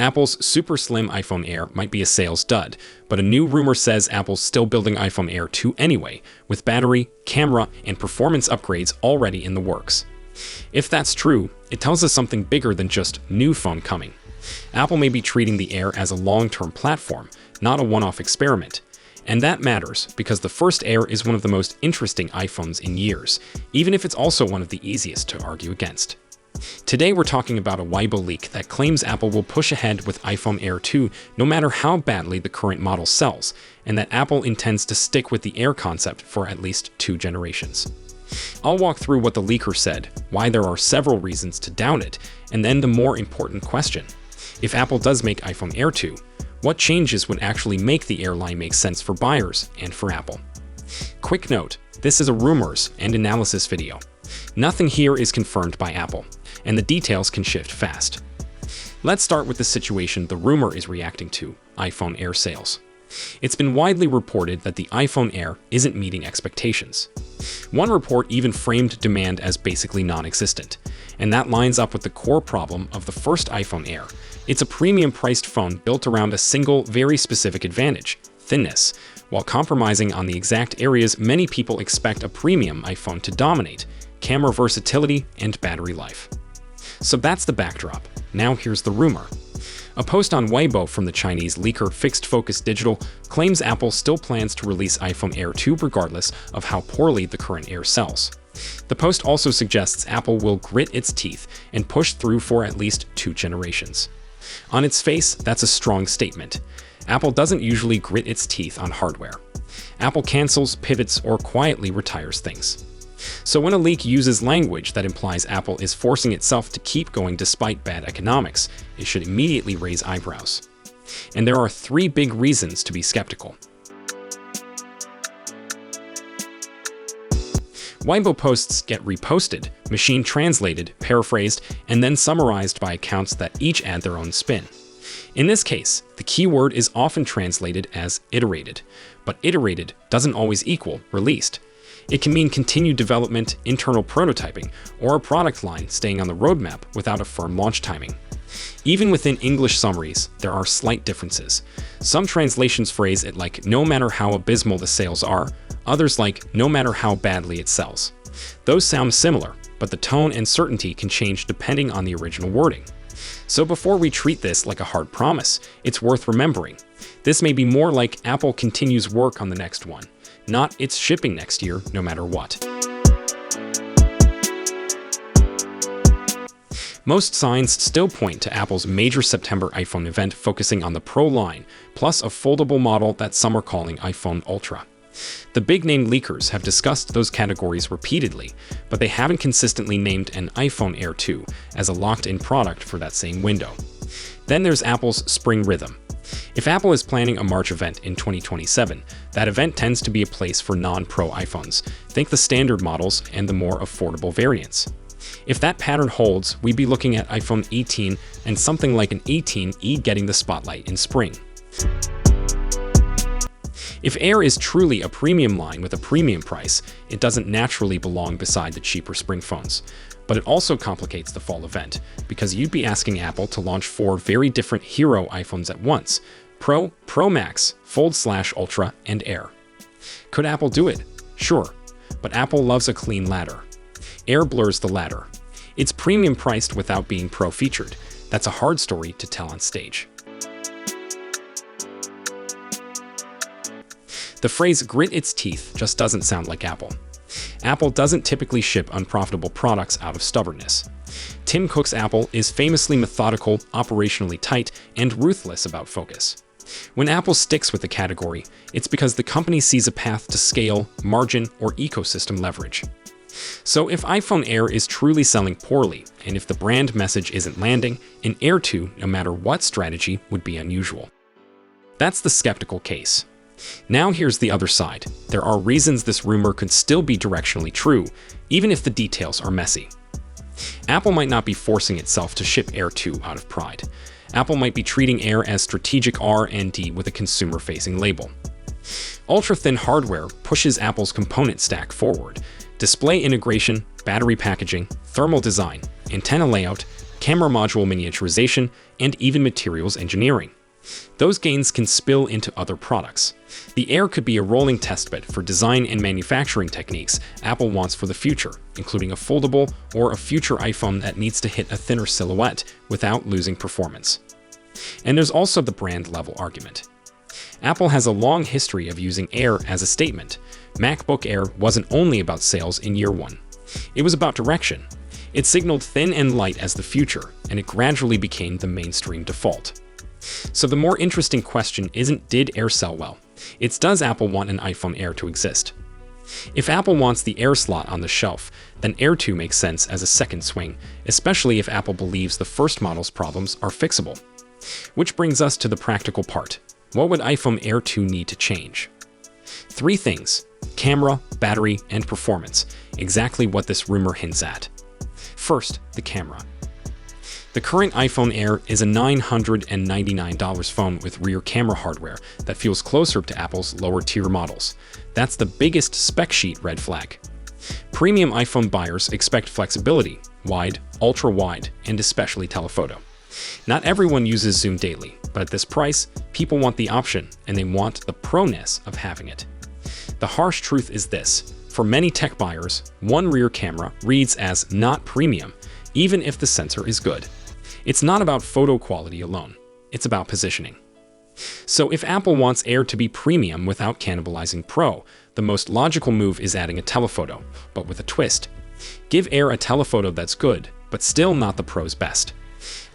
Apple's super slim iPhone Air might be a sales dud, but a new rumor says Apple's still building iPhone Air 2 anyway, with battery, camera, and performance upgrades already in the works. If that's true, it tells us something bigger than just new phone coming. Apple may be treating the Air as a long-term platform, not a one-off experiment. And that matters because the first Air is one of the most interesting iPhones in years, even if it's also one of the easiest to argue against. Today we're talking about a Weibo leak that claims Apple will push ahead with iPhone Air 2 no matter how badly the current model sells, and that Apple intends to stick with the Air concept for at least 2 generations. I'll walk through what the leaker said, why there are several reasons to doubt it, and then the more important question. If Apple does make iPhone Air 2, what changes would actually make the Air line make sense for buyers and for Apple? Quick note, this is a rumors and analysis video. Nothing here is confirmed by Apple, and the details can shift fast. Let's start with the situation the rumor is reacting to, iPhone Air sales. It's been widely reported that the iPhone Air isn't meeting expectations. One report even framed demand as basically non-existent, and that lines up with the core problem of the first iPhone Air. It's a premium-priced phone built around a single, very specific advantage, thinness, while compromising on the exact areas many people expect a premium iPhone to dominate, camera versatility and battery life. So that's the backdrop. Now here's the rumor. A post on Weibo from the Chinese leaker Fixed Focus Digital claims Apple still plans to release iPhone Air 2 regardless of how poorly the current Air sells. The post also suggests Apple will grit its teeth and push through for at least 2 generations. On its face, that's a strong statement. Apple doesn't usually grit its teeth on hardware. Apple cancels, pivots, or quietly retires things. So when a leak uses language that implies Apple is forcing itself to keep going despite bad economics, it should immediately raise eyebrows. And there are 3 big reasons to be skeptical. Weibo posts get reposted, machine translated, paraphrased, and then summarized by accounts that each add their own spin. In this case, the keyword is often translated as iterated, but iterated doesn't always equal released. It can mean continued development, internal prototyping, or a product line staying on the roadmap without a firm launch timing. Even within English summaries, there are slight differences. Some translations phrase it like no matter how abysmal the sales are, others like no matter how badly it sells. Those sound similar, but the tone and certainty can change depending on the original wording. So before we treat this like a hard promise, it's worth remembering. This may be more like Apple continues work on the next one, not it's shipping next year no matter what. Most signs still point to Apple's major September iPhone event focusing on the Pro line, plus a foldable model that some are calling iPhone Ultra. The big-name leakers have discussed those categories repeatedly, but they haven't consistently named an iPhone Air 2 as a locked-in product for that same window. Then there's Apple's Spring Rhythm. If Apple is planning a March event in 2027, that event tends to be a place for non-Pro iPhones. Think the standard models and the more affordable variants. If that pattern holds, we'd be looking at iPhone 18 and something like an 18e getting the spotlight in spring. If Air is truly a premium line with a premium price, it doesn't naturally belong beside the cheaper spring phones. But it also complicates the fall event, because you'd be asking Apple to launch 4 very different hero iPhones at once: Pro, Pro Max, Fold/Ultra, and Air. Could Apple do it? Sure, but Apple loves a clean ladder. Air blurs the ladder. It's premium priced without being Pro featured. That's a hard story to tell on stage. The phrase grit its teeth just doesn't sound like Apple. Apple doesn't typically ship unprofitable products out of stubbornness. Tim Cook's Apple is famously methodical, operationally tight, and ruthless about focus. When Apple sticks with the category, it's because the company sees a path to scale, margin, or ecosystem leverage. So if iPhone Air is truly selling poorly, and if the brand message isn't landing, an Air 2, no matter what strategy, would be unusual. That's the skeptical case. Now here's the other side. There are reasons this rumor could still be directionally true, even if the details are messy. Apple might not be forcing itself to ship Air 2 out of pride. Apple might be treating Air as strategic R&D with a consumer-facing label. Ultra-thin hardware pushes Apple's component stack forward. Display integration, battery packaging, thermal design, antenna layout, camera module miniaturization, and even materials engineering. Those gains can spill into other products. The Air could be a rolling testbed for design and manufacturing techniques Apple wants for the future, including a foldable or a future iPhone that needs to hit a thinner silhouette without losing performance. And there's also the brand-level argument. Apple has a long history of using Air as a statement. MacBook Air wasn't only about sales in year one. It was about direction. It signaled thin and light as the future, and it gradually became the mainstream default. So the more interesting question isn't did Air sell well? It's does Apple want an iPhone Air to exist? If Apple wants the Air slot on the shelf, then Air 2 makes sense as a second swing, especially if Apple believes the first model's problems are fixable. Which brings us to the practical part. What would iPhone Air 2 need to change? 3 things: camera, battery, and performance. Exactly what this rumor hints at. First, the camera. The current iPhone Air is a $999 phone with rear camera hardware that feels closer to Apple's lower-tier models. That's the biggest spec sheet red flag. Premium iPhone buyers expect flexibility, wide, ultra-wide, and especially telephoto. Not everyone uses Zoom daily, but at this price, people want the option, and they want the pro-ness of having it. The harsh truth is this: for many tech buyers, one rear camera reads as not premium, even if the sensor is good. It's not about photo quality alone, it's about positioning. So if Apple wants Air to be premium without cannibalizing Pro, the most logical move is adding a telephoto, but with a twist. Give Air a telephoto that's good, but still not the Pro's best.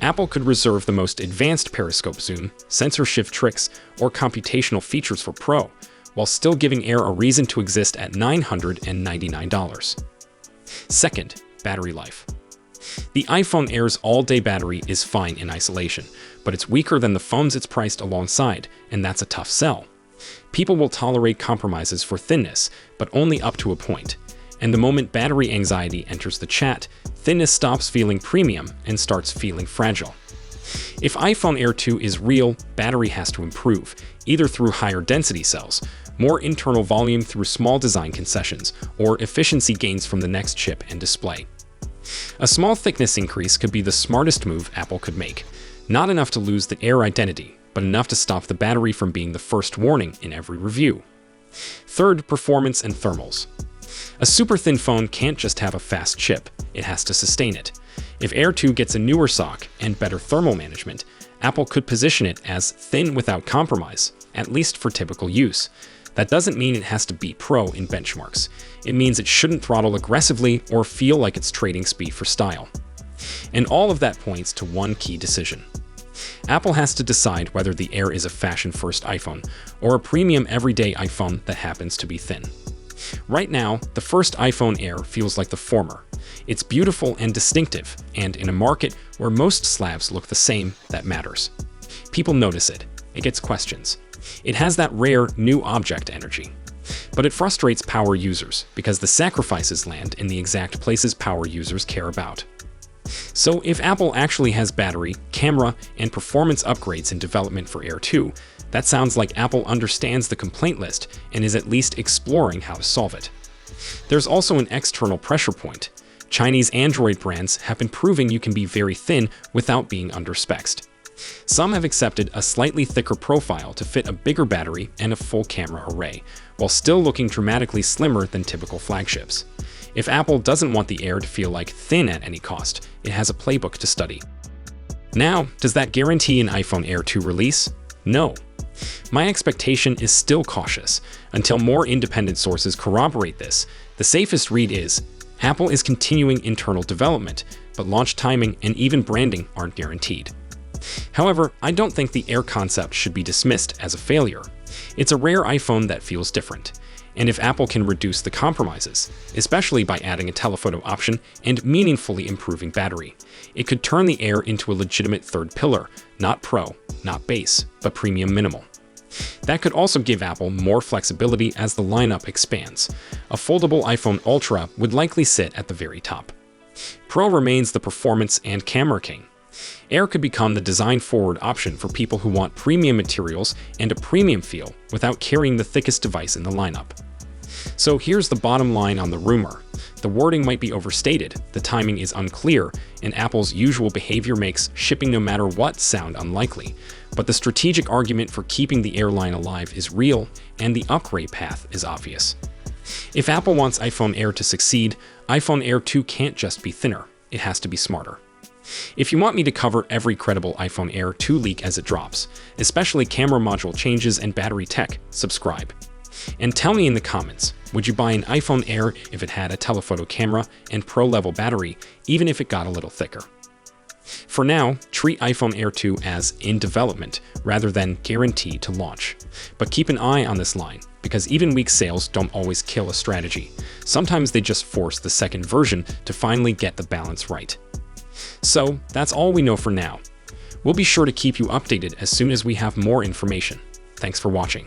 Apple could reserve the most advanced periscope zoom, sensor shift tricks, or computational features for Pro, while still giving Air a reason to exist at $999. Second, battery life. The iPhone Air's all-day battery is fine in isolation, but it's weaker than the phones it's priced alongside, and that's a tough sell. People will tolerate compromises for thinness, but only up to a point. And the moment battery anxiety enters the chat, thinness stops feeling premium and starts feeling fragile. If iPhone Air 2 is real, battery has to improve, either through higher density cells, more internal volume through small design concessions, or efficiency gains from the next chip and display. A small thickness increase could be the smartest move Apple could make. Not enough to lose the Air identity, but enough to stop the battery from being the first warning in every review. Third, performance and thermals. A super thin phone can't just have a fast chip, it has to sustain it. If Air 2 gets a newer SoC and better thermal management, Apple could position it as thin without compromise, at least for typical use. That doesn't mean it has to beat Pro in benchmarks. It means it shouldn't throttle aggressively or feel like it's trading speed for style. And all of that points to one key decision. Apple has to decide whether the Air is a fashion-first iPhone or a premium everyday iPhone that happens to be thin. Right now, the first iPhone Air feels like the former. It's beautiful and distinctive, and in a market where most slabs look the same, that matters. People notice it. It gets questions. It has that rare, new object energy. But it frustrates power users because the sacrifices land in the exact places power users care about. So if Apple actually has battery, camera, and performance upgrades in development for Air 2, that sounds like Apple understands the complaint list and is at least exploring how to solve it. There's also an external pressure point. Chinese Android brands have been proving you can be very thin without being under-spec'd. Some have accepted a slightly thicker profile to fit a bigger battery and a full camera array, while still looking dramatically slimmer than typical flagships. If Apple doesn't want the Air to feel like thin at any cost, it has a playbook to study. Now, does that guarantee an iPhone Air 2 release? No. My expectation is still cautious. Until more independent sources corroborate this, the safest read is Apple is continuing internal development, but launch timing and even branding aren't guaranteed. However, I don't think the Air concept should be dismissed as a failure. It's a rare iPhone that feels different. And if Apple can reduce the compromises, especially by adding a telephoto option and meaningfully improving battery, it could turn the Air into a legitimate third pillar, not Pro, not base, but premium minimal. That could also give Apple more flexibility as the lineup expands. A foldable iPhone Ultra would likely sit at the very top. Pro remains the performance and camera king. Air could become the design-forward option for people who want premium materials and a premium feel without carrying the thickest device in the lineup. So here's the bottom line on the rumor. The wording might be overstated, the timing is unclear, and Apple's usual behavior makes shipping no matter what sound unlikely. But the strategic argument for keeping the airline alive is real, and the upgrade path is obvious. If Apple wants iPhone Air to succeed, iPhone Air 2 can't just be thinner, it has to be smarter. If you want me to cover every credible iPhone Air 2 leak as it drops, especially camera module changes and battery tech, subscribe. And tell me in the comments, would you buy an iPhone Air if it had a telephoto camera and pro-level battery, even if it got a little thicker? For now, treat iPhone Air 2 as in development rather than guaranteed to launch. But keep an eye on this line, because even weak sales don't always kill a strategy. Sometimes they just force the second version to finally get the balance right. So that's all we know for now. We'll be sure to keep you updated as soon as we have more information. Thanks for watching.